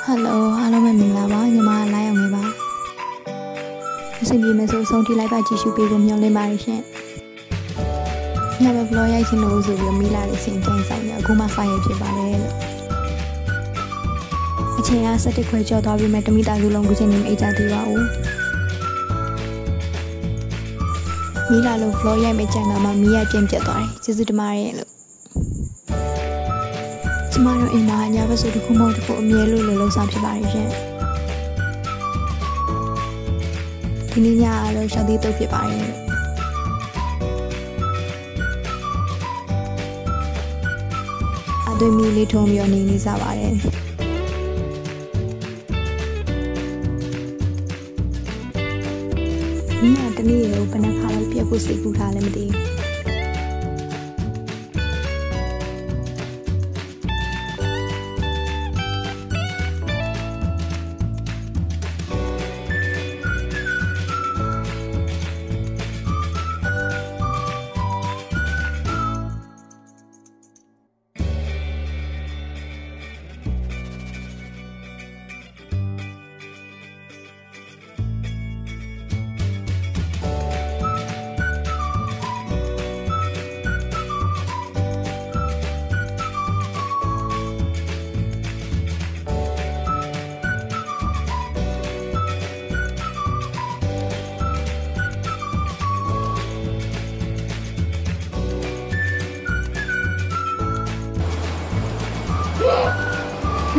Hello အားလုံးပဲမင်္ဂလာပါညီမလာရောက်နေပါအစီအစဉ်မဲ့ဆိုဆုံးထိလိုက်ပါကြည့်ရှုပေးဖို့မျှော်လင့်ပါတယ်ရှင်ညဘက် vlog ရိုက်ချင်လို့ဆိုပြီးမိလာတဲ့စင်တိုင်းဆိုင်ရအခုမှဖိုင်ရဖြစ်ပါတယ်လို့အချိန်အား7ခွဲကျော်သွားပြီမဲ့တမိသားစုလုံးခုချိန်နေမအိတ်ကြသေးပါဘူးမိလာလို့ vlog ရိုက်မဲ့ကြံကမှမိရပြင်းပြတ်သွားတယ်ကျေးဇူးတင်ပါတယ်လို့ကျမတို့အိမ်မှာညဘက်ဆိုတစ်ခုမဟုတ်တစ်ခုအမြဲလို့လှုပ်ဆောင်ဖြစ်ပါတယ်ရှင်ဒီနေ့ညကတော့ရှောက်သေးတော့ဖြစ်ပါတယ်အသွေးမီလေးထုံးပြီးနေနေစားပါတယ်မိကတနေ့ရောဘယ်နှခါလောက်ပြတ်ဖို့စိတ်ကူးထားလဲမသိဘူး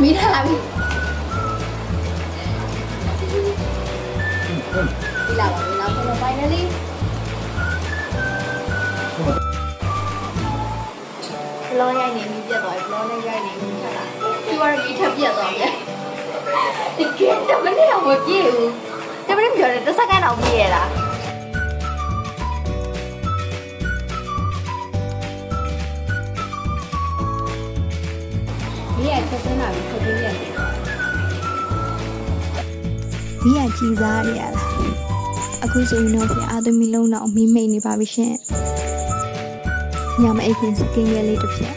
မိလာပြီဒီလာပါနောက်ဆုံး finally ဘလောရိုက်နေပြီပြတ်သွားပြီဘလောနဲ့ရိုက်နေပြီခါလားဒီဝါရီထပ်ပြတ်သွားပြီဒီကဲတမနေ့တော့မပြည့်ဘူးတမနေ့ပြောတယ်တစ်စက္ကန့်တော့ပြည့်ရလားမိရချက်စင်းလာပြီးထုတ်ပေးရတယ်မိရကြည်စားရလားအခုဆိုရင်တော့ပြအာသမီလုံးတော့မိမိတ်နေပါပြီရှင်ညမအိတ်ခင်စကင်းရဲလေးတစ်ဖြက်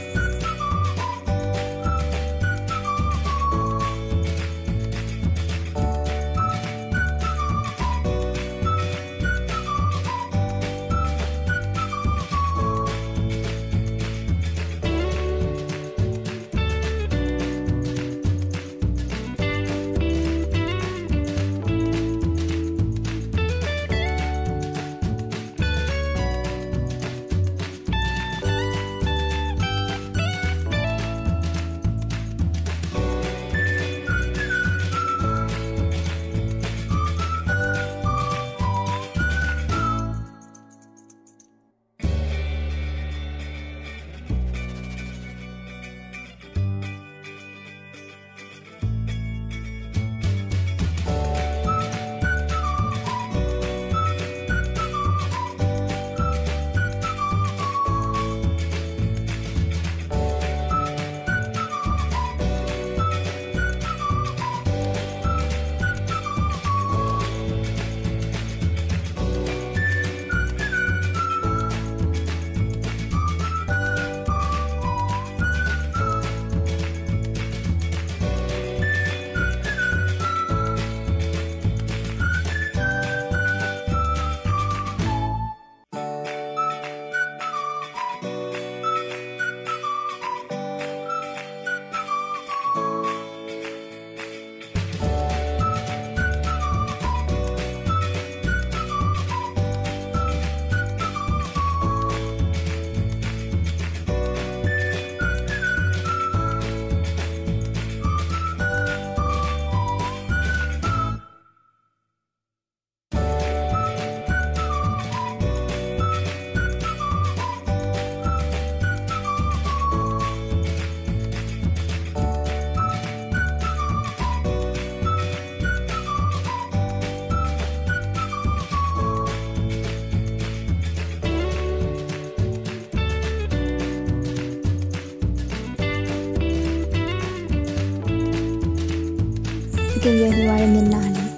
ကင်ရဟိဝါရဲ့မျက်နှာနဲ့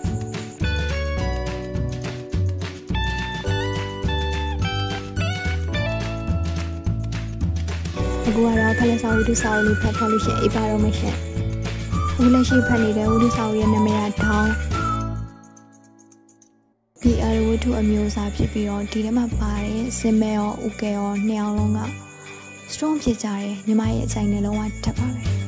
အခုကတော့ဖလက်စာဝတ္ထုစာအုပ်လေးဖတ်ထားလို့ရှိရင်အိပ်ပါတော့မရှင် အခုလက်ရှိဖတ်နေတဲ့ဦးလေးဆောင်ရဲ့နာမည်ကဒေါင်းဒီအရဝတ္ထုအမျိုးအစားဖြစ်ပြီးတော့ဒီထဲမှာပါတဲ့စင်မဲရောဦးကဲရောနှစ်အောင်လုံးက strong ဖြစ်ကြတယ်ညီမရဲ့အချိန်နဲ့လုံးဝထပ်ပါပဲ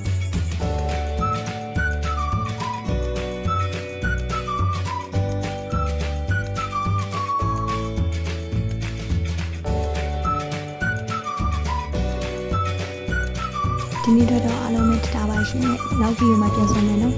ဒီနေ့တော့အားလုံးနဲ့ထားပါရှင်နောက်ဗီဒီယိုမှာပြန်ဆုံမယ်နော်